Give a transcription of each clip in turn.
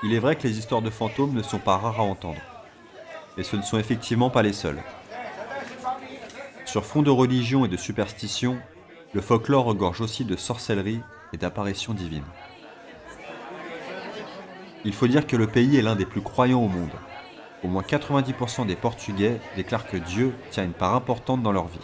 Il est vrai que les histoires de fantômes ne sont pas rares à entendre, et ce ne sont effectivement pas les seules. Sur fond de religion et de superstition, le folklore regorge aussi de sorcellerie et d'apparitions divines. Il faut dire que le pays est l'un des plus croyants au monde. Au moins 90% des Portugais déclarent que Dieu tient une part importante dans leur vie.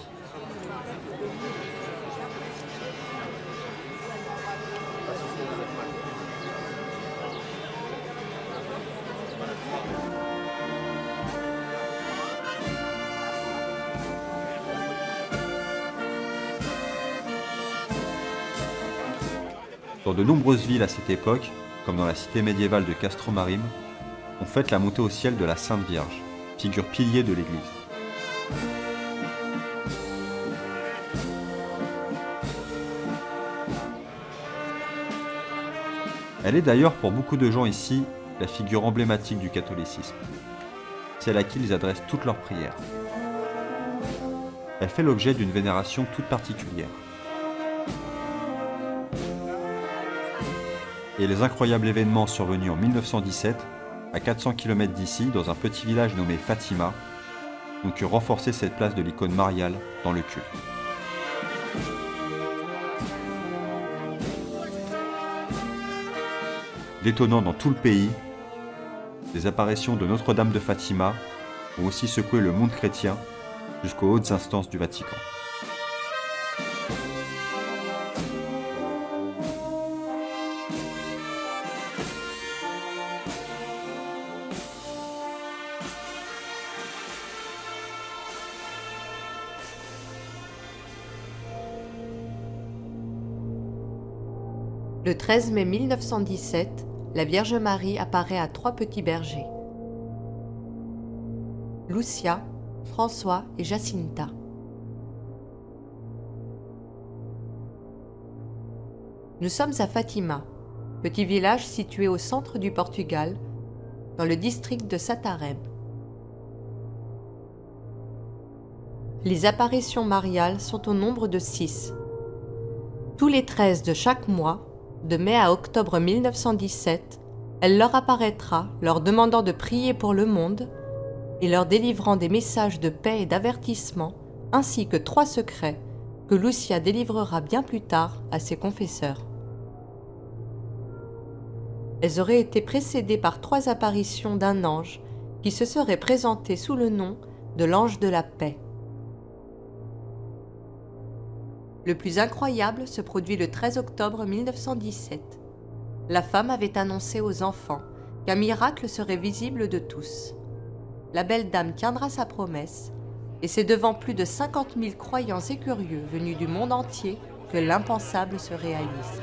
Dans de nombreuses villes à cette époque, comme dans la cité médiévale de Castromarim, on fête la montée au ciel de la Sainte Vierge, figure pilier de l'Église. Elle est d'ailleurs pour beaucoup de gens ici la figure emblématique du catholicisme, celle à qui ils adressent toutes leurs prières. Elle fait l'objet d'une vénération toute particulière. Et les incroyables événements survenus en 1917, à 400 km d'ici, dans un petit village nommé Fatima, ont pu renforcer cette place de l'icône mariale dans le culte. Détonnant dans tout le pays, les apparitions de Notre-Dame de Fatima ont aussi secoué le monde chrétien jusqu'aux hautes instances du Vatican. Le 13 mai 1917, la Vierge Marie apparaît à 3 petits bergers. Lucia, François et Jacinta. Nous sommes à Fatima, petit village situé au centre du Portugal, dans le district de Santarém. Les apparitions mariales sont au nombre de 6. Tous les 13 de chaque mois, de mai à octobre 1917, elle leur apparaîtra, leur demandant de prier pour le monde et leur délivrant des messages de paix et d'avertissement, ainsi que 3 secrets que Lucia délivrera bien plus tard à ses confesseurs. Elles auraient été précédées par 3 apparitions d'un ange qui se serait présenté sous le nom de l'ange de la paix. Le plus incroyable se produit le 13 octobre 1917. La femme avait annoncé aux enfants qu'un miracle serait visible de tous. La belle dame tiendra sa promesse, et c'est devant plus de 50 000 croyants et curieux venus du monde entier que l'impensable se réalise.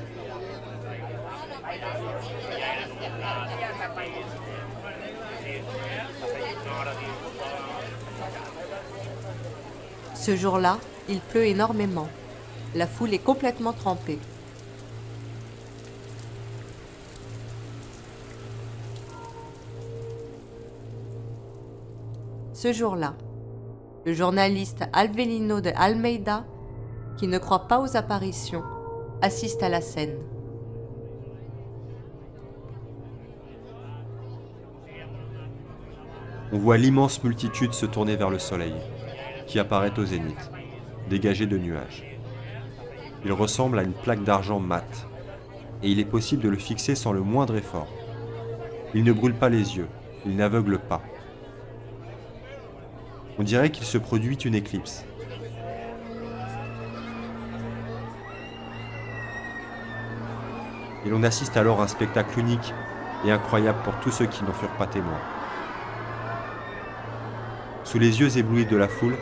Ce jour-là, il pleut énormément. La foule est complètement trempée. Ce jour-là, le journaliste Alvelino de Almeida, qui ne croit pas aux apparitions, assiste à la scène. On voit l'immense multitude se tourner vers le soleil, qui apparaît au zénith, dégagé de nuages. Il ressemble à une plaque d'argent mate, et il est possible de le fixer sans le moindre effort. Il ne brûle pas les yeux, il n'aveugle pas. On dirait qu'il se produit une éclipse. Et l'on assiste alors à un spectacle unique et incroyable pour tous ceux qui n'en furent pas témoins. Sous les yeux éblouis de la foule,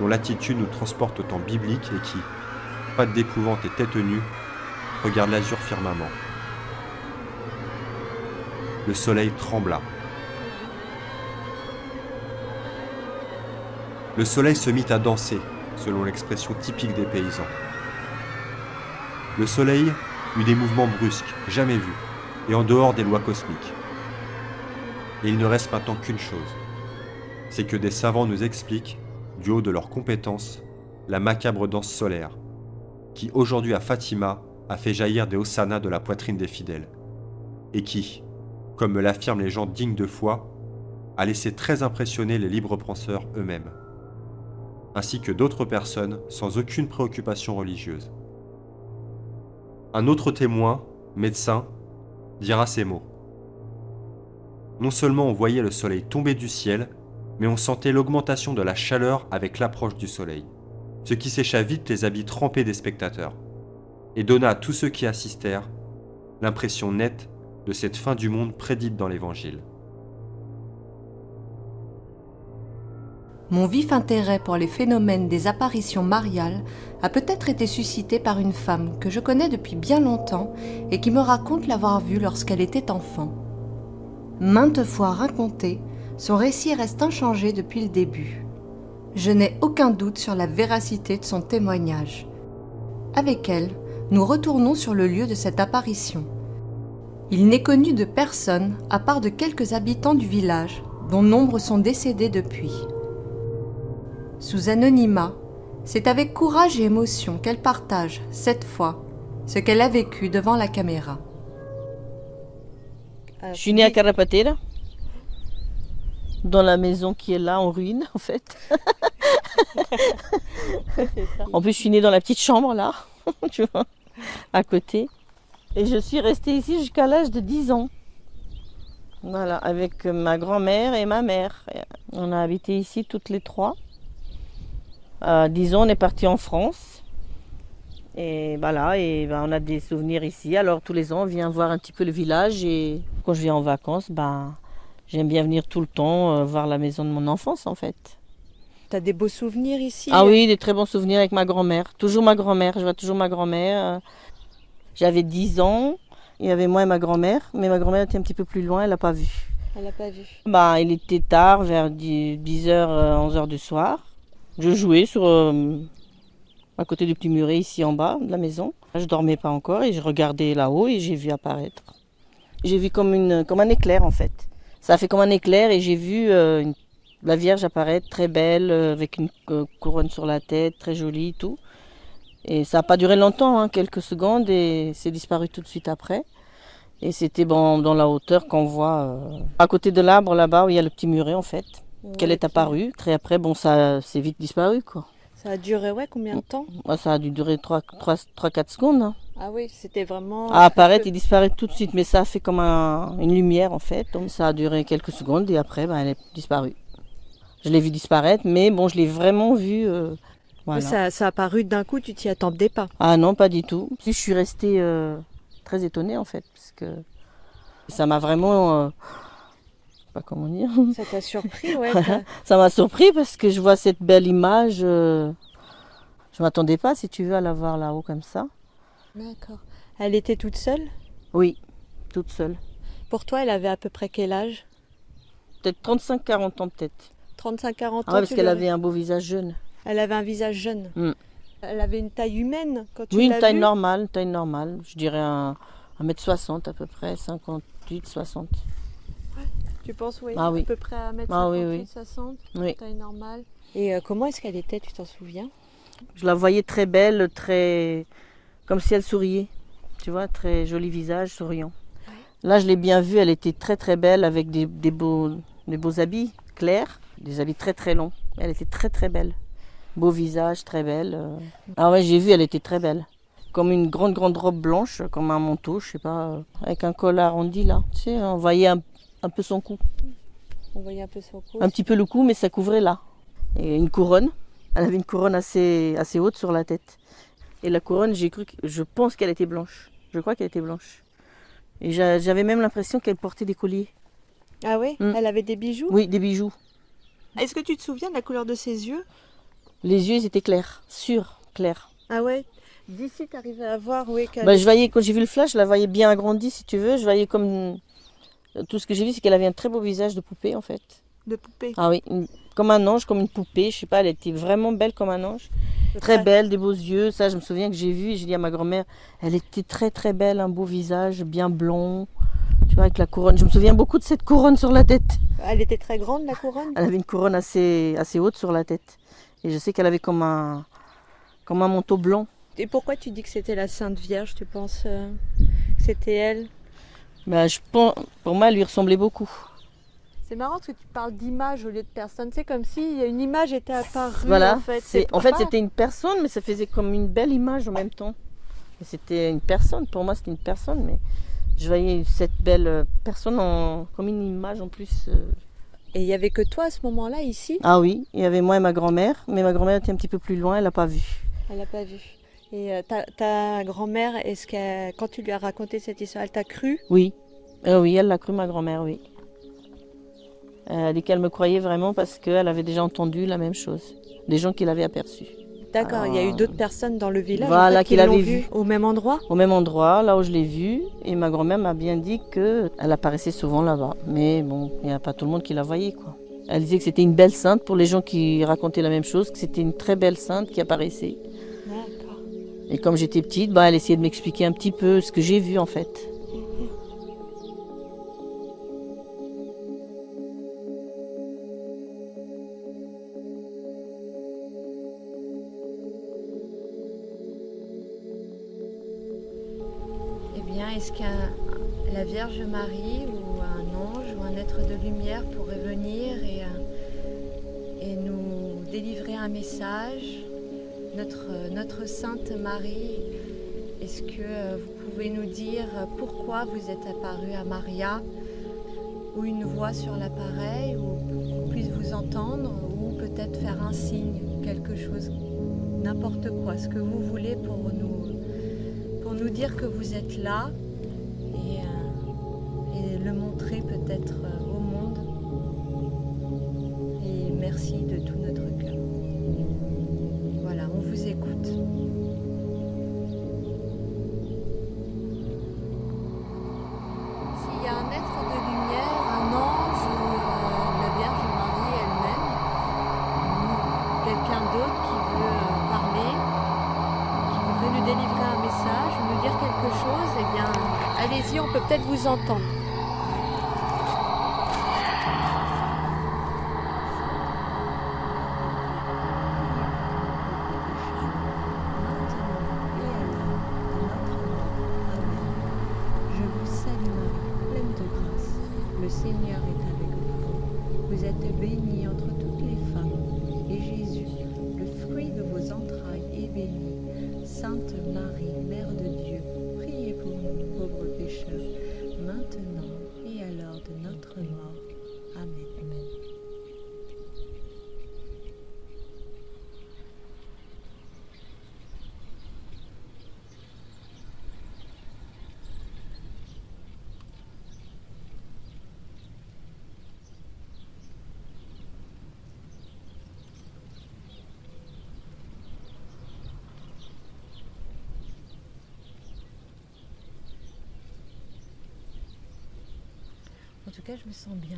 dont l'attitude nous transporte au temps biblique et qui, pattes d'épouvante et tête nue, regarde l'azur firmament. Le soleil trembla. Le soleil se mit à danser, selon l'expression typique des paysans. Le soleil eut des mouvements brusques, jamais vus, et en dehors des lois cosmiques. Et il ne reste maintenant qu'une chose, c'est que des savants nous expliquent, du haut de leurs compétences, la macabre danse solaire, qui aujourd'hui à Fatima a fait jaillir des hosannas de la poitrine des fidèles, et qui, comme me l'affirment les gens dignes de foi, a laissé très impressionner les libres penseurs eux-mêmes, ainsi que d'autres personnes sans aucune préoccupation religieuse. Un autre témoin, médecin, dira ces mots. Non seulement on voyait le soleil tomber du ciel, mais on sentait l'augmentation de la chaleur avec l'approche du soleil, ce qui sécha vite les habits trempés des spectateurs, et donna à tous ceux qui assistèrent l'impression nette de cette fin du monde prédite dans l'Évangile. Mon vif intérêt pour les phénomènes des apparitions mariales a peut-être été suscité par une femme que je connais depuis bien longtemps et qui me raconte l'avoir vue lorsqu'elle était enfant. Maintes fois raconté, son récit reste inchangé depuis le début. Je n'ai aucun doute sur la véracité de son témoignage. Avec elle, nous retournons sur le lieu de cette apparition. Il n'est connu de personne à part de quelques habitants du village, dont nombre sont décédés depuis. Sous anonymat, c'est avec courage et émotion qu'elle partage, cette fois, ce qu'elle a vécu devant la caméra. Je suis née à Carapatera, dans la maison qui est là en ruine en fait. En plus je suis née dans la petite chambre là, tu vois, à côté. Et je suis restée ici jusqu'à l'âge de 10 ans. Voilà, avec ma grand-mère et ma mère. On a habité ici toutes les trois. À 10 ans, on est parti en France. Et voilà, on a des souvenirs ici. Alors tous les ans, on vient voir un petit peu le village. Et quand je viens en vacances, j'aime bien venir tout le temps voir la maison de mon enfance en fait. T'as des beaux souvenirs ici? Ah oui, des très bons souvenirs avec ma grand-mère. Toujours ma grand-mère, je vois toujours ma grand-mère. J'avais 10 ans, il y avait moi et ma grand-mère. Mais ma grand-mère était un petit peu plus loin, elle n'a pas vu. Elle n'a pas vu. Il était tard, vers 10h, 11h du soir. Je jouais à côté du petit muret ici en bas de la maison. Je dormais pas encore et je regardais là-haut et j'ai vu apparaître. J'ai vu comme un éclair en fait. Ça a fait comme un éclair et j'ai vu la Vierge apparaître très belle avec une couronne sur la tête, très jolie et tout. Et ça n'a pas duré longtemps, quelques secondes et c'est disparu tout de suite après. Et c'était dans la hauteur qu'on voit à côté de l'arbre là-bas où il y a le petit muret en fait. Qu'elle est apparue. Très après, ça s'est vite disparu quoi. Ça a duré combien de temps? Ça a dû durer 3-4 secondes. Ah oui, c'était vraiment... À apparaître et disparaître tout de suite, mais ça a fait comme une lumière en fait. Donc ça a duré quelques secondes et après, elle est disparue. Je l'ai vue disparaître, mais je l'ai vraiment vue. Voilà. Ça a apparu d'un coup, tu t'y attendais pas? Ah non, pas du tout. Je suis restée très étonnée en fait, parce que ça m'a vraiment... je sais pas comment dire. Ça t'a surpris, ouais. Ça m'a surpris parce que je vois cette belle image. Je m'attendais pas, si tu veux, à la voir là-haut comme ça. D'accord. Elle était toute seule? Oui, toute seule. Pour toi, elle avait à peu près quel âge? Peut-être 35-40 ans peut-être. 35-40 ans? Ah ouais, parce qu'elle avait un beau visage jeune. Elle avait un visage jeune. Elle avait une taille humaine quand tu l'as vue? Oui, une taille normale. Je dirais 1m60 à peu près, 58-60. Tu penses, oui, ah, oui. À peu près à 1m58, ah, oui. 60, oui. taille normale. Et comment est-ce qu'elle était, tu t'en souviens? Je la voyais très belle, très... comme si elle souriait. Tu vois, très joli visage, souriant. Ouais. Là, je l'ai bien vue, elle était très très belle avec des beaux habits clairs, des habits très très longs. Elle était très très belle. Beau visage, très belle. Ah ouais, j'ai vu, elle était très belle. Comme une grande robe blanche, comme un manteau, je sais pas, avec un col arrondi là. Tu sais, on voyait un peu son cou. On voyait un peu son cou. Un petit peu le cou, mais ça couvrait là. Et une couronne. Elle avait une couronne assez haute sur la tête. Et la couronne, je pense qu'elle était blanche. Je crois qu'elle était blanche. Et j'avais même l'impression qu'elle portait des colliers. Ah oui? Elle avait des bijoux? Oui, des bijoux. Est-ce que tu te souviens de la couleur de ses yeux? Les yeux, ils étaient clairs, clairs. Ah ouais? D'ici, tu arrivais à voir, oui. Je voyais, quand j'ai vu le flash, je la voyais bien agrandie, si tu veux. Je voyais comme... Tout ce que j'ai vu, c'est qu'elle avait un très beau visage de poupée, en fait. De poupée? Ah oui, comme un ange, comme une poupée. Je sais pas, elle était vraiment belle comme un ange. Très belle, des beaux yeux. Ça, je me souviens que j'ai vu et j'ai dit à ma grand-mère, elle était très très belle, un beau visage, bien blond. Tu vois, avec la couronne. Je me souviens beaucoup de cette couronne sur la tête. Elle était très grande, la couronne? Elle avait une couronne assez haute sur la tête. Et je sais qu'elle avait comme un manteau blanc. Et pourquoi tu dis que c'était la Sainte Vierge? Tu penses que c'était elle? Pour moi, elle lui ressemblait beaucoup. C'est marrant parce que tu parles d'image au lieu de personne. C'est comme si une image était apparue. Voilà. En fait, C'était une personne, mais ça faisait comme une belle image en même temps. Et c'était une personne. Pour moi, c'était une personne, mais je voyais cette belle personne comme une image en plus. Et il n'y avait que toi à ce moment-là ici? Ah oui, il y avait moi et ma grand-mère, mais ma grand-mère était un petit peu plus loin, elle l'a pas vu. Elle l'a pas vu. Et ta grand-mère, quand tu lui as raconté cette histoire, elle t'a cru? Oui, oui, elle l'a cru, ma grand-mère, oui. Elle a dit qu'elle me croyait vraiment parce qu'elle avait déjà entendu la même chose, des gens qui l'avaient aperçue. D'accord, il y a eu d'autres personnes dans le village voilà, qui l'ont vue au même endroit? Au même endroit, là où je l'ai vue. Et ma grand-mère m'a bien dit qu'elle apparaissait souvent là-bas. Mais bon, il n'y a pas tout le monde qui la voyait, quoi. Elle disait que c'était une belle sainte pour les gens qui racontaient la même chose, que c'était une très belle sainte qui apparaissait. D'accord. Et comme j'étais petite, elle essayait de m'expliquer un petit peu ce que j'ai vu en fait. Eh bien, est-ce que la Vierge Marie ou un ange ou un être de lumière pourrait venir et nous délivrer un message? Notre Sainte Marie, est-ce que vous pouvez nous dire pourquoi vous êtes apparue à Maria, ou une voix sur l'appareil, ou qu'on puisse vous entendre, ou peut-être faire un signe, quelque chose, n'importe quoi, ce que vous voulez pour nous dire que vous êtes là et le montrer peut-être au monde. Et merci de tout notre cœur. Voilà, on vous écoute. S'il y a un être de lumière, un ange ou la Vierge Marie elle-même, ou quelqu'un d'autre qui veut parler, qui voudrait nous délivrer un message ou nous dire quelque chose, eh bien, Allez-y, on peut peut-être vous entendre. Je vous salue Marie, pleine de grâce. Le Seigneur est avec vous. Vous êtes bénie entre toutes les femmes, et Jésus, le fruit de vos entrailles, est béni. Sainte Marie, Mère de Dieu, priez pour nous pauvres pécheurs, maintenant et à l'heure de notre mort. Amen. Amen. En tout cas, je me sens bien.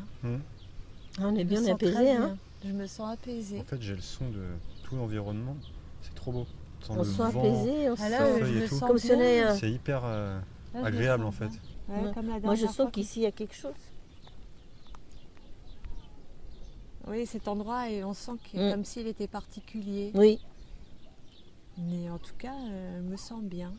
On est Je bien me sens apaisé, très hein. bien. Je me sens apaisée. En fait, j'ai le son de tout l'environnement. C'est trop beau. On se sent apaisé, on se Ah là, sent feuilles je et me tout. sens comme si on est... bien. C'est hyper Là, je me agréable sens en fait. bien. Ouais, Ouais. comme la Moi je dernière sens fois qu'ici il y a quelque chose. Oui, cet endroit, et on sent qu'il est Mm. comme s'il était particulier. Oui. Mais en tout cas, je me sens bien.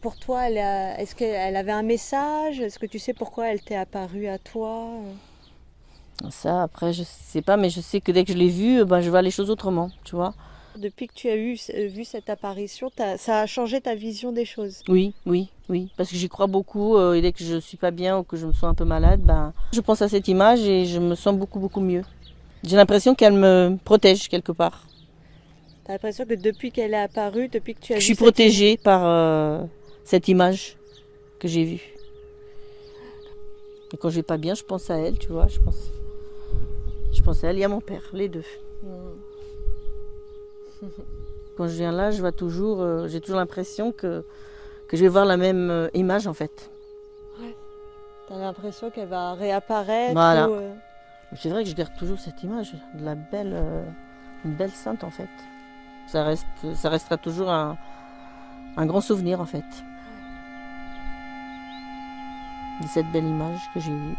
Pour toi, est-ce qu'elle avait un message? Est-ce que tu sais pourquoi elle t'est apparue à toi? Ça après je sais pas, mais je sais que dès que je l'ai vue, je vois les choses autrement, tu vois. Depuis que tu as vu cette apparition, ça a changé ta vision des choses. Oui, oui, oui. Parce que j'y crois beaucoup et dès que je suis pas bien ou que je me sens un peu malade, je pense à cette image et je me sens beaucoup, beaucoup mieux. J'ai l'impression qu'elle me protège quelque part. Tu as l'impression que depuis qu'elle est apparue, depuis que tu as Je vu suis cette protégée par cette image que j'ai vue. Et quand je vais pas bien, je pense à elle, tu vois. Je pense à elle et à mon père, les deux. Quand je viens là, je vois toujours, j'ai toujours l'impression que je vais voir la même image en fait. Tu as l'impression qu'elle va réapparaître. Voilà. ou, C'est vrai que je garde toujours cette image de une belle sainte en fait. Ça restera toujours un grand souvenir en fait. De cette belle image que j'ai eue.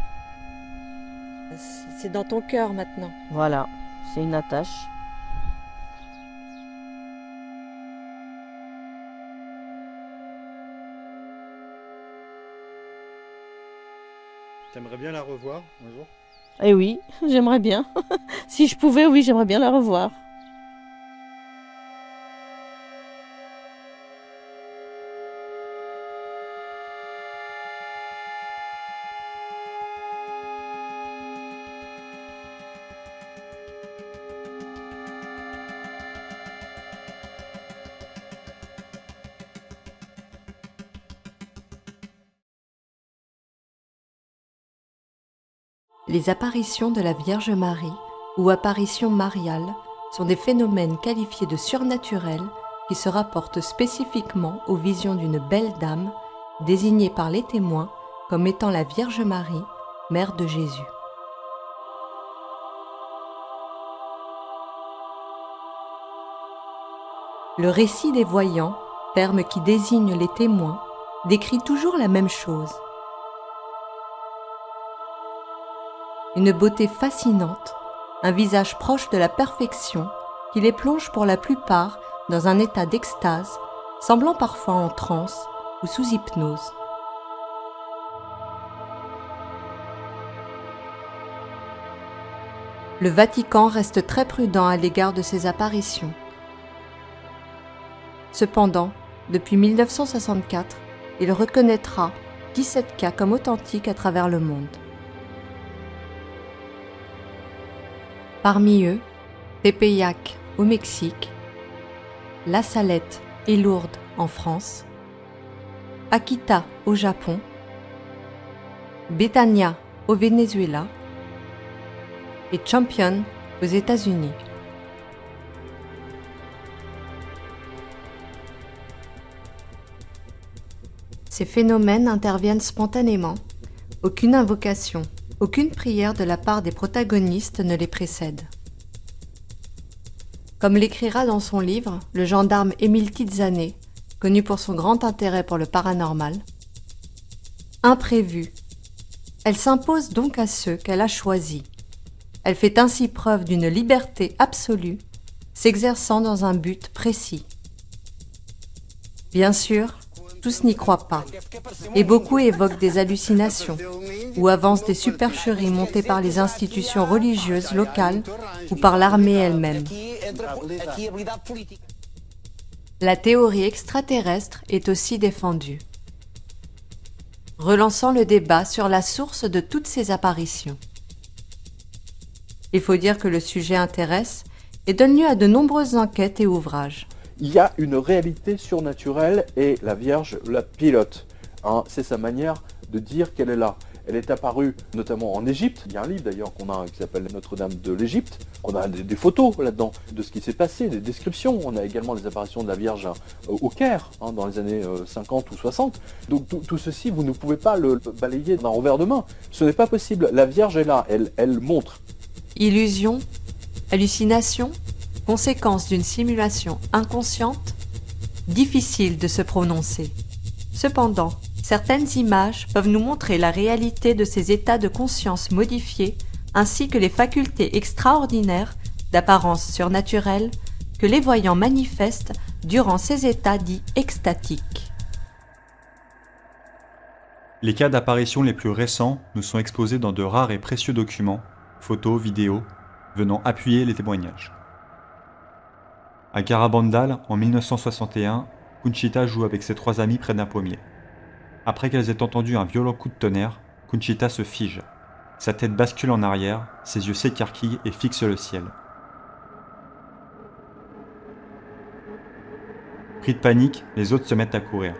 C'est dans ton cœur maintenant. Voilà, c'est une attache. T'aimerais bien la revoir un jour? Eh oui, j'aimerais bien. Si je pouvais, oui, j'aimerais bien la revoir. Les apparitions de la Vierge Marie ou apparitions mariales sont des phénomènes qualifiés de surnaturels qui se rapportent spécifiquement aux visions d'une belle dame désignée par les témoins comme étant la Vierge Marie, mère de Jésus. Le récit des voyants, terme qui désigne les témoins, décrit toujours la même chose. Une beauté fascinante, un visage proche de la perfection qui les plonge pour la plupart dans un état d'extase, semblant parfois en transe ou sous hypnose. Le Vatican reste très prudent à l'égard de ces apparitions. Cependant, depuis 1964, il reconnaîtra 17 cas comme authentiques à travers le monde. Parmi eux, Tepeyac au Mexique, La Salette et Lourdes en France, Akita au Japon, Betania au Venezuela et Champion aux États-Unis. Ces phénomènes interviennent spontanément. Aucune invocation, aucune prière de la part des protagonistes ne les précède. Comme l'écrira dans son livre le gendarme Émile Tizane, connu pour son grand intérêt pour le paranormal, imprévue. Elle s'impose donc à ceux qu'elle a choisis. Elle fait ainsi preuve d'une liberté absolue, s'exerçant dans un but précis. Bien sûr, tous n'y croient pas, et beaucoup évoquent des hallucinations ou avancent des supercheries montées par les institutions religieuses locales ou par l'armée elle-même. La théorie extraterrestre est aussi défendue, relançant le débat sur la source de toutes ces apparitions. Il faut dire que le sujet intéresse et donne lieu à de nombreuses enquêtes et ouvrages. Il y a une réalité surnaturelle et la Vierge la pilote. C'est sa manière de dire qu'elle est là. Elle est apparue notamment en Égypte. Il y a un livre d'ailleurs qu'on a qui s'appelle Notre-Dame de l'Égypte. On a des photos là-dedans de ce qui s'est passé, des descriptions. On a également des apparitions de la Vierge au Caire dans les années 50 ou 60. Donc tout ceci, vous ne pouvez pas le balayer d'un revers de main. Ce n'est pas possible. La Vierge est là, elle montre. Illusion, hallucination, conséquence d'une simulation inconsciente, difficile de se prononcer. Cependant, certaines images peuvent nous montrer la réalité de ces états de conscience modifiés ainsi que les facultés extraordinaires d'apparence surnaturelle que les voyants manifestent durant ces états dits extatiques. Les cas d'apparition les plus récents nous sont exposés dans de rares et précieux documents, photos, vidéos, venant appuyer les témoignages. À Garabandal, en 1961, Conchita joue avec ses 3 amis près d'un pommier. Après qu'elles aient entendu un violent coup de tonnerre, Conchita se fige. Sa tête bascule en arrière, ses yeux s'écarquillent et fixent le ciel. Pris de panique, les autres se mettent à courir.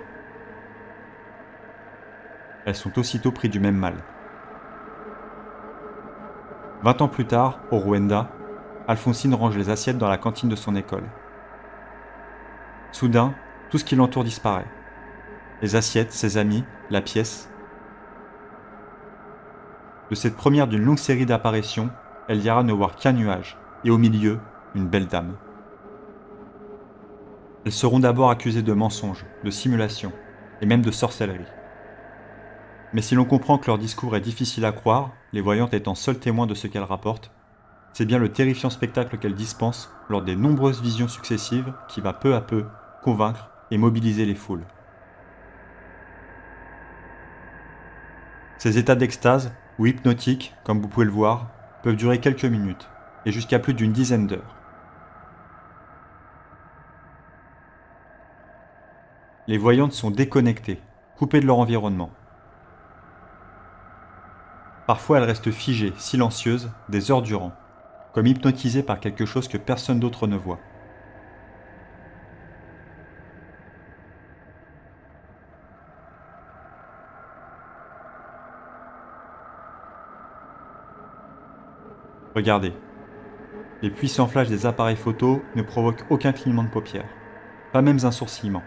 Elles sont aussitôt pris du même mal. 20 ans plus tard, au Rwanda, Alphonsine range les assiettes dans la cantine de son école. Soudain, tout ce qui l'entoure disparaît. Les assiettes, ses amis, la pièce. De cette première d'une longue série d'apparitions, elle ira ne voir qu'un nuage, et au milieu, une belle dame. Elles seront d'abord accusées de mensonges, de simulation, et même de sorcellerie. Mais si l'on comprend que leur discours est difficile à croire, les voyantes étant seules témoins de ce qu'elles rapportent, c'est bien le terrifiant spectacle qu'elles dispensent lors des nombreuses visions successives qui va peu à peu convaincre et mobiliser les foules. Ces états d'extase ou hypnotiques, comme vous pouvez le voir, peuvent durer quelques minutes et jusqu'à plus d'une dizaine d'heures. Les voyantes sont déconnectées, coupées de leur environnement. Parfois elles restent figées, silencieuses, des heures durant, comme hypnotisées par quelque chose que personne d'autre ne voit. Regardez. Les puissants flashs des appareils photo ne provoquent aucun clignement de paupières, pas même un sourcillement.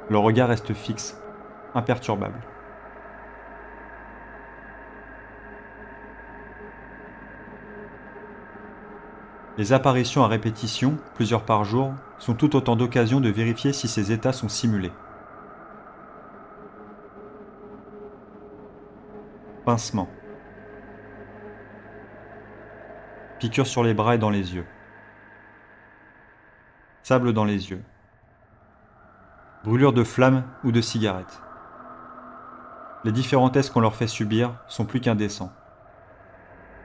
Le regard reste fixe, imperturbable. Les apparitions à répétition, plusieurs par jour, sont tout autant d'occasions de vérifier si ces états sont simulés. Pincement. Piqûres sur les bras et dans les yeux. Sable dans les yeux. Brûlure de flammes ou de cigarettes. Les différents tests qu'on leur fait subir sont plus qu'indécents.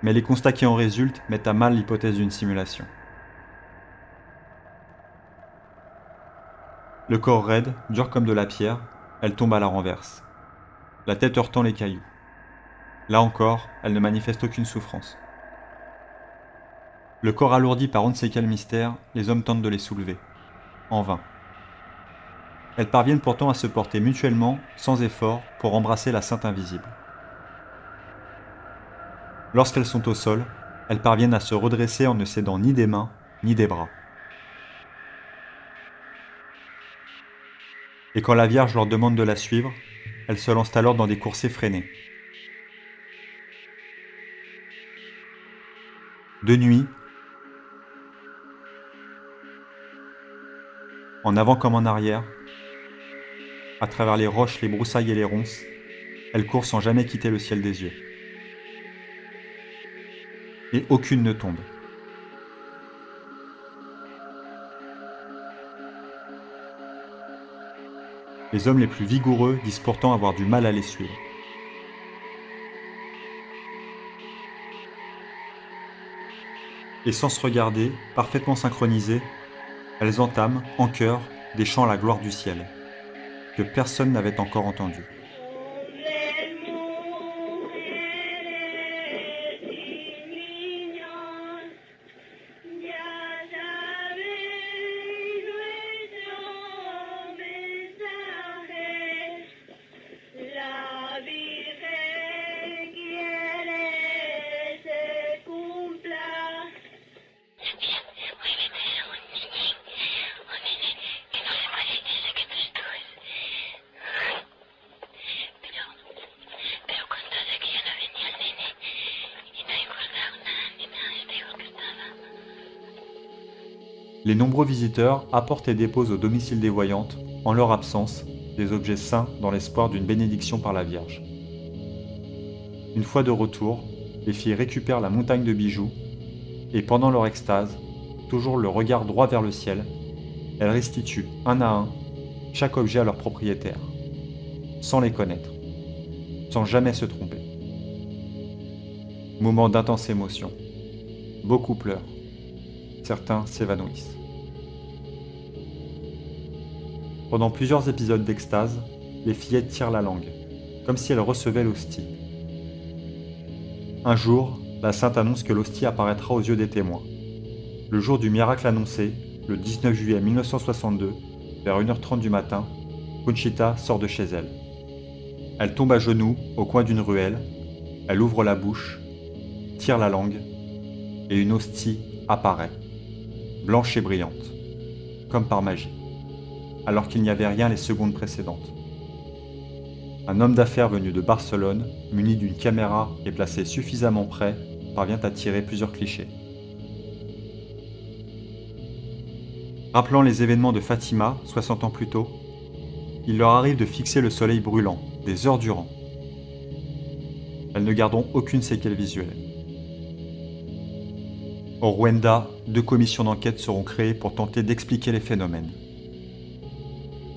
Mais les constats qui en résultent mettent à mal l'hypothèse d'une simulation. Le corps raide, dur comme de la pierre, elle tombe à la renverse. La tête heurtant les cailloux. Là encore, elle ne manifeste aucune souffrance. Le corps alourdi par on ne sait quel mystère, les hommes tentent de les soulever. En vain. Elles parviennent pourtant à se porter mutuellement, sans effort, pour embrasser la Sainte invisible. Lorsqu'elles sont au sol, elles parviennent à se redresser en ne cédant ni des mains, ni des bras. Et quand la Vierge leur demande de la suivre, elles se lancent alors dans des courses effrénées. De nuit, en avant comme en arrière, à travers les roches, les broussailles et les ronces, elles courent sans jamais quitter le ciel des yeux. Et aucune ne tombe. Les hommes les plus vigoureux disent pourtant avoir du mal à les suivre. Et sans se regarder, parfaitement synchronisées, elles entament, en chœur, des chants à la gloire du ciel, que personne n'avait encore entendus. Les nombreux visiteurs apportent et déposent au domicile des voyantes, en leur absence, des objets saints dans l'espoir d'une bénédiction par la Vierge. Une fois de retour, les filles récupèrent la montagne de bijoux et pendant leur extase, toujours le regard droit vers le ciel, elles restituent un à un chaque objet à leur propriétaire, sans les connaître, sans jamais se tromper. Moment d'intense émotion. Beaucoup pleurent. Certains s'évanouissent. Pendant plusieurs épisodes d'extase, les fillettes tirent la langue, comme si elles recevaient l'hostie. Un jour, la sainte annonce que l'hostie apparaîtra aux yeux des témoins. Le jour du miracle annoncé, le 19 juillet 1962, vers 1h30 du matin, Conchita sort de chez elle. Elle tombe à genoux au coin d'une ruelle, elle ouvre la bouche, tire la langue, et une hostie apparaît, blanche et brillante, comme par magie, alors qu'il n'y avait rien les secondes précédentes. Un homme d'affaires venu de Barcelone, muni d'une caméra et placé suffisamment près, parvient à tirer plusieurs clichés. Rappelant les événements de Fatima, 60 ans plus tôt, il leur arrive de fixer le soleil brûlant, des heures durant. Elles ne garderont aucune séquelle visuelle. Au Rwanda, 2 commissions d'enquête seront créées pour tenter d'expliquer les phénomènes.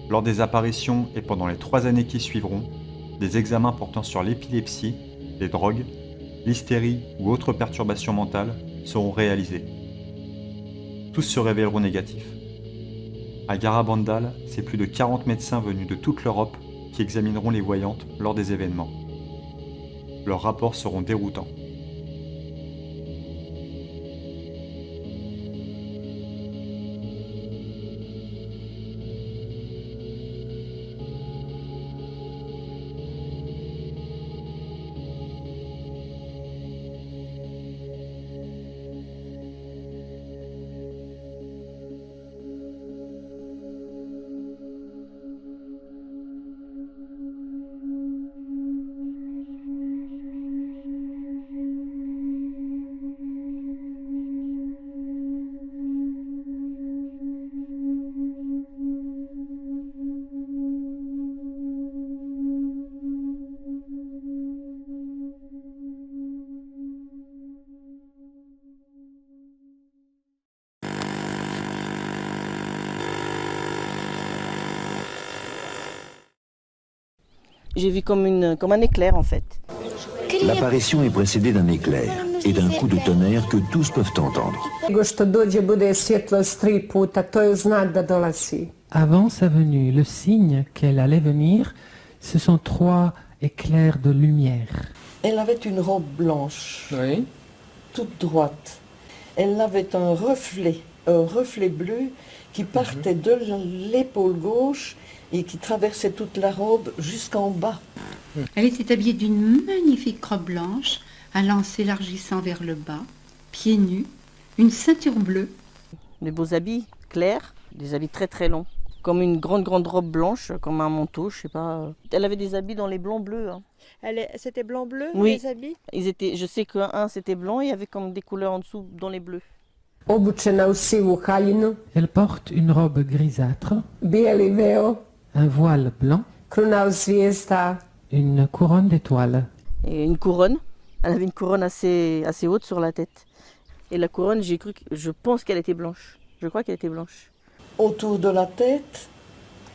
Lors des apparitions et pendant les 3 années qui suivront, des examens portant sur l'épilepsie, les drogues, l'hystérie ou autres perturbations mentales seront réalisés. Tous se révéleront négatifs. À Garabandal, c'est plus de 40 médecins venus de toute l'Europe qui examineront les voyantes lors des événements. Leurs rapports seront déroutants. J'ai vu comme un éclair en fait. L'apparition est précédée d'un éclair et d'un coup de tonnerre que tous peuvent entendre. Avant sa venue, le signe qu'elle allait venir, ce sont 3 éclairs de lumière. Elle avait une robe blanche, toute droite. Elle avait un reflet bleu qui partait de l'épaule gauche et qui traversait toute la robe jusqu'en bas. Elle était habillée d'une magnifique robe blanche, allant s'élargissant vers le bas, pieds nus, une ceinture bleue. Des beaux habits clairs, des habits très très longs. Comme une grande robe blanche, comme un manteau, je sais pas. Elle avait des habits dans les blancs-bleus. Hein. C'était blanc-bleu, Oui. les habits? Je sais qu'un c'était blanc et il y avait comme des couleurs en dessous dans les bleus. Elle porte une robe grisâtre, un voile blanc, une couronne d'étoiles. Et une couronne. Elle avait une couronne assez haute sur la tête. Et la couronne, je pense qu'elle était blanche. Je crois qu'elle était blanche. Autour de la tête,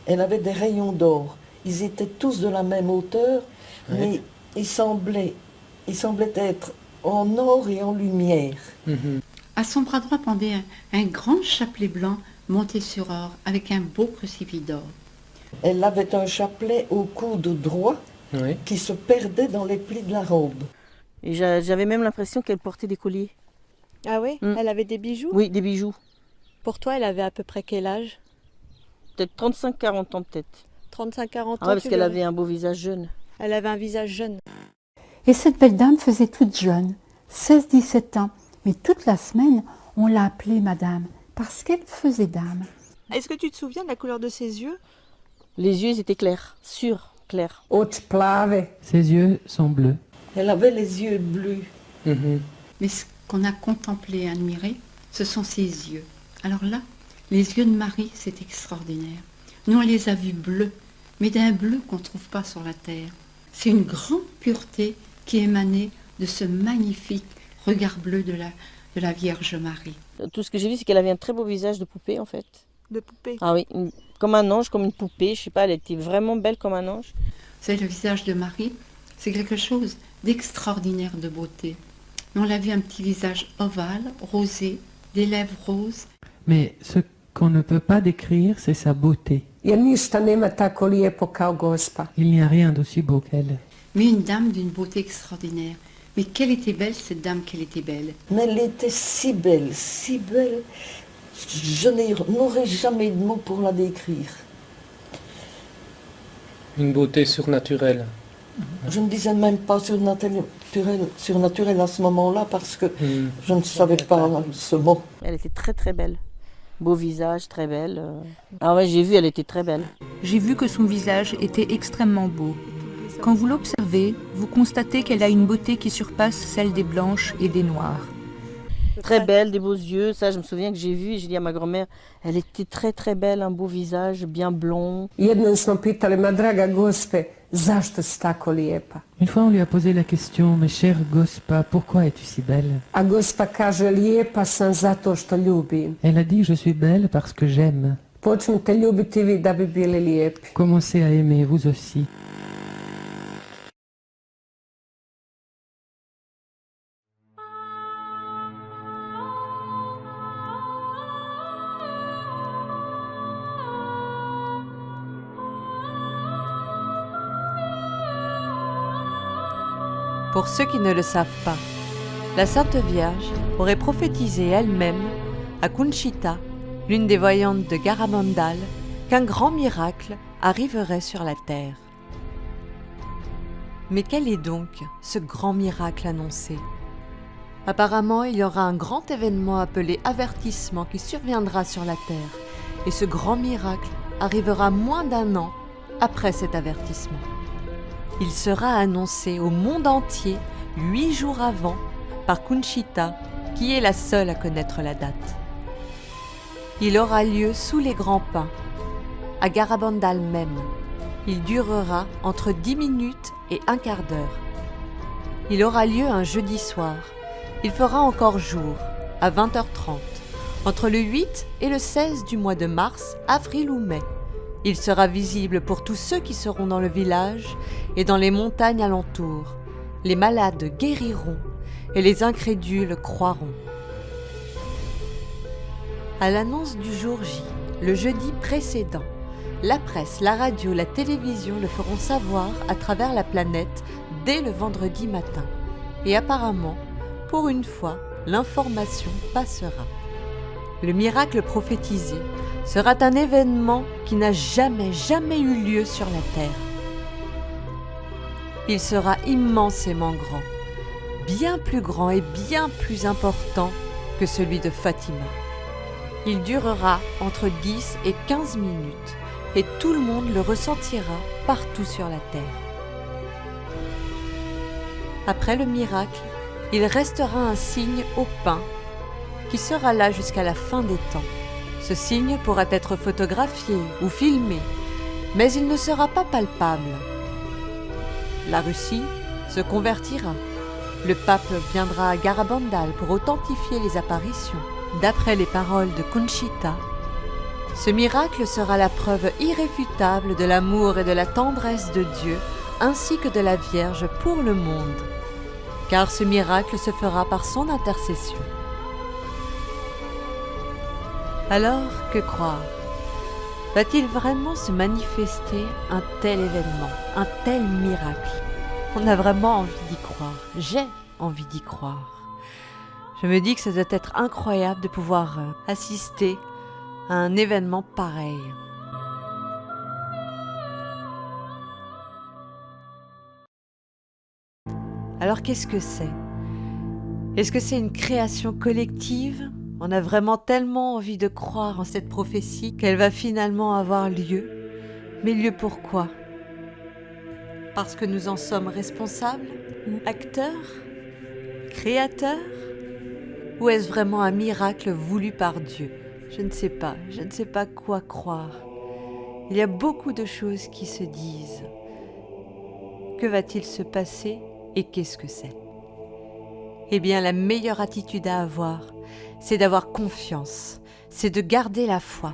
elle avait des rayons d'or. Ils étaient tous de la même hauteur, mais ils semblaient être en or et en lumière. À son bras droit pendait un grand chapelet blanc monté sur or avec un beau crucifix d'or. Elle avait un chapelet au coude droit qui se perdait dans les plis de la robe. Et j'avais même l'impression qu'elle portait des colliers. Ah oui? Elle avait des bijoux? Oui, des bijoux. Pour toi, elle avait à peu près quel âge? Peut-être 35-40 ans peut-être. 35-40 ans? Ah ouais, parce qu'elle avait un beau visage jeune. Elle avait un visage jeune. Et cette belle dame faisait toute jeune, 16-17 ans. Mais toute la semaine, on l'a appelée madame, parce qu'elle faisait dame. Est-ce que tu te souviens de la couleur de ses yeux? Les yeux, ils étaient clairs, sûrs, clairs. Ses yeux sont bleus. Elle avait les yeux bleus. Mais ce qu'on a contemplé et admiré, ce sont ses yeux. Alors là, les yeux de Marie, c'est extraordinaire. Nous, on les a vus bleus, mais d'un bleu qu'on ne trouve pas sur la terre. C'est une grande pureté qui émanait de ce magnifique regard bleu de la Vierge Marie. Tout ce que j'ai vu, c'est qu'elle avait un très beau visage de poupée, en fait. De poupée? Ah oui, comme un ange, comme une poupée, je sais pas, elle était vraiment belle comme un ange. Vous savez, le visage de Marie, c'est quelque chose d'extraordinaire de beauté. On l'a vu un petit visage ovale, rosé, des lèvres roses. Mais ce qu'on ne peut pas décrire, c'est sa beauté. Il n'y a rien d'aussi beau qu'elle. Mais une dame d'une beauté extraordinaire. Mais quelle était belle cette dame, qu'elle était belle. Mais elle était si belle, si belle. Je n'aurais jamais de mots pour la décrire. Une beauté surnaturelle. Je ne disais même pas surnaturelle à ce moment-là parce que je ne savais pas ce mot. Elle était très très belle. Beau visage, très belle. Ah ouais, j'ai vu, elle était très belle. J'ai vu que son visage était extrêmement beau. Quand vous l'observez, vous constatez qu'elle a une beauté qui surpasse celle des blanches et des noires. Très belle, des beaux yeux, ça je me souviens que j'ai vu et j'ai dit à ma grand-mère, elle était très très belle, un beau visage, bien blond. Une fois on lui a posé la question, mais chère Gospa, pourquoi es-tu si belle? Elle a dit, je suis belle parce que j'aime. Počnite ljubiti vi da bi bili lijepi. Commencez à aimer vous aussi. Pour ceux qui ne le savent pas, la Sainte Vierge aurait prophétisé elle-même à Conchita, l'une des voyantes de Garabandal, qu'un grand miracle arriverait sur la terre. Mais quel est donc ce grand miracle annoncé ? Apparemment, il y aura un grand événement appelé avertissement qui surviendra sur la terre, et ce grand miracle arrivera moins d'1 an après cet avertissement. Il sera annoncé au monde entier 8 jours avant par Conchita, qui est la seule à connaître la date. Il aura lieu sous les grands pins, à Garabandal même. Il durera entre 10 minutes et un quart d'heure. Il aura lieu un jeudi soir. Il fera encore jour, à 20h30, entre le 8 et le 16 du mois de mars, avril ou mai. Il sera visible pour tous ceux qui seront dans le village et dans les montagnes alentours. Les malades guériront et les incrédules croiront. À l'annonce du jour J, le jeudi précédent, la presse, la radio, la télévision le feront savoir à travers la planète dès le vendredi matin. Et apparemment, pour une fois, l'information passera. Le miracle prophétisé sera un événement qui n'a jamais eu lieu sur la terre. Il sera immensément grand, bien plus grand et bien plus important que celui de Fatima. Il durera entre 10 et 15 minutes et tout le monde le ressentira partout sur la terre. Après le miracle, il restera un signe au pin qui sera là jusqu'à la fin des temps. Ce signe pourra être photographié ou filmé, mais il ne sera pas palpable. La Russie se convertira. Le pape viendra à Garabandal pour authentifier les apparitions. D'après les paroles de Conchita, ce miracle sera la preuve irréfutable de l'amour et de la tendresse de Dieu, ainsi que de la Vierge pour le monde, car ce miracle se fera par son intercession. Alors, que croire ? Va-t-il vraiment se manifester un tel événement, un tel miracle ? On a vraiment envie d'y croire. J'ai envie d'y croire. Je me dis que ça doit être incroyable de pouvoir assister à un événement pareil. Alors qu'est-ce que c'est ? Est-ce que c'est une création collective ? On a vraiment tellement envie de croire en cette prophétie qu'elle va finalement avoir lieu. Mais lieu pourquoi ? Parce que nous en sommes responsables ? Ou acteurs ? Créateurs ? Ou est-ce vraiment un miracle voulu par Dieu ? Je ne sais pas quoi croire. Il y a beaucoup de choses qui se disent. Que va-t-il se passer et qu'est-ce que c'est ? Eh bien, la meilleure attitude à avoir, c'est d'avoir confiance, c'est de garder la foi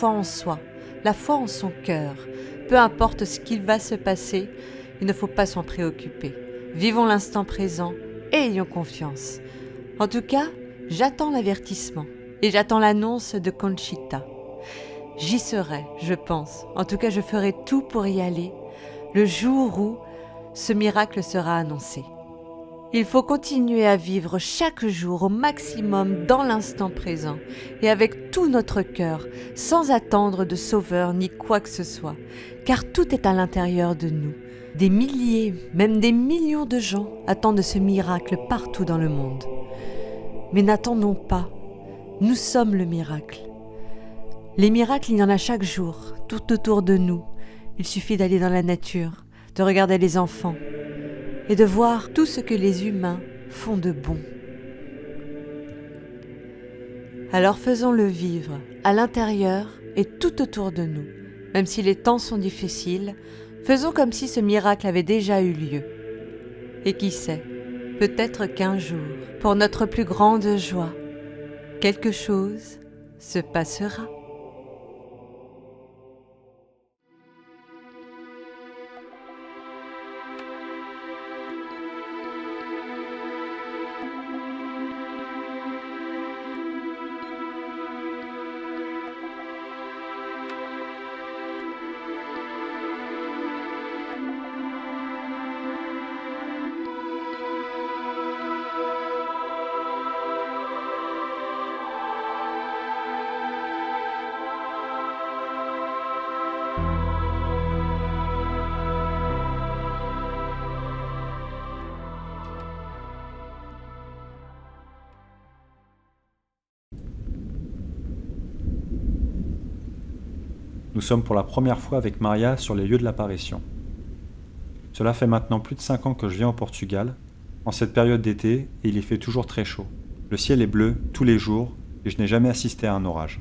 en soi, la foi en son cœur. Peu importe ce qu'il va se passer, il ne faut pas s'en préoccuper. Vivons l'instant présent et ayons confiance. En tout cas, j'attends l'avertissement et j'attends l'annonce de Conchita. J'y serai, je pense. En tout cas, je ferai tout pour y aller le jour où ce miracle sera annoncé. Il faut continuer à vivre chaque jour au maximum dans l'instant présent et avec tout notre cœur, sans attendre de sauveur ni quoi que ce soit, car tout est à l'intérieur de nous. Des milliers, même des millions de gens attendent ce miracle partout dans le monde. Mais n'attendons pas, nous sommes le miracle. Les miracles, il y en a chaque jour, tout autour de nous. Il suffit d'aller dans la nature, de regarder les enfants, et de voir tout ce que les humains font de bon. Alors faisons-le vivre à l'intérieur et tout autour de nous. Même si les temps sont difficiles, faisons comme si ce miracle avait déjà eu lieu. Et qui sait, peut-être qu'un jour, pour notre plus grande joie, quelque chose se passera. nous sommes pour la première fois avec Maria sur les lieux de l'apparition. Cela fait maintenant plus de 5 ans que je viens au Portugal, en cette période d'été, et il y fait toujours très chaud. Le ciel est bleu tous les jours, et je n'ai jamais assisté à un orage.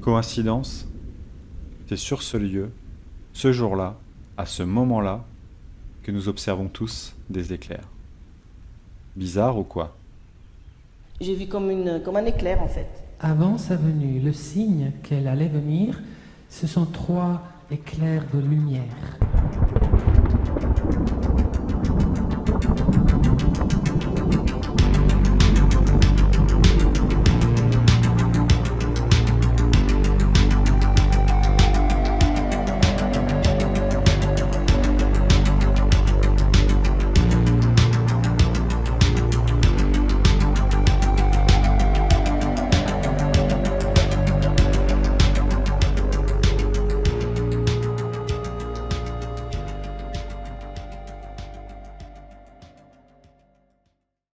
Coïncidence? C'est sur ce lieu, ce jour-là, à ce moment-là, que nous observons tous des éclairs. Bizarre ou quoi? J'ai vu comme un éclair en fait. Avant sa venue, le signe qu'elle allait venir, ce sont 3 éclairs de lumière.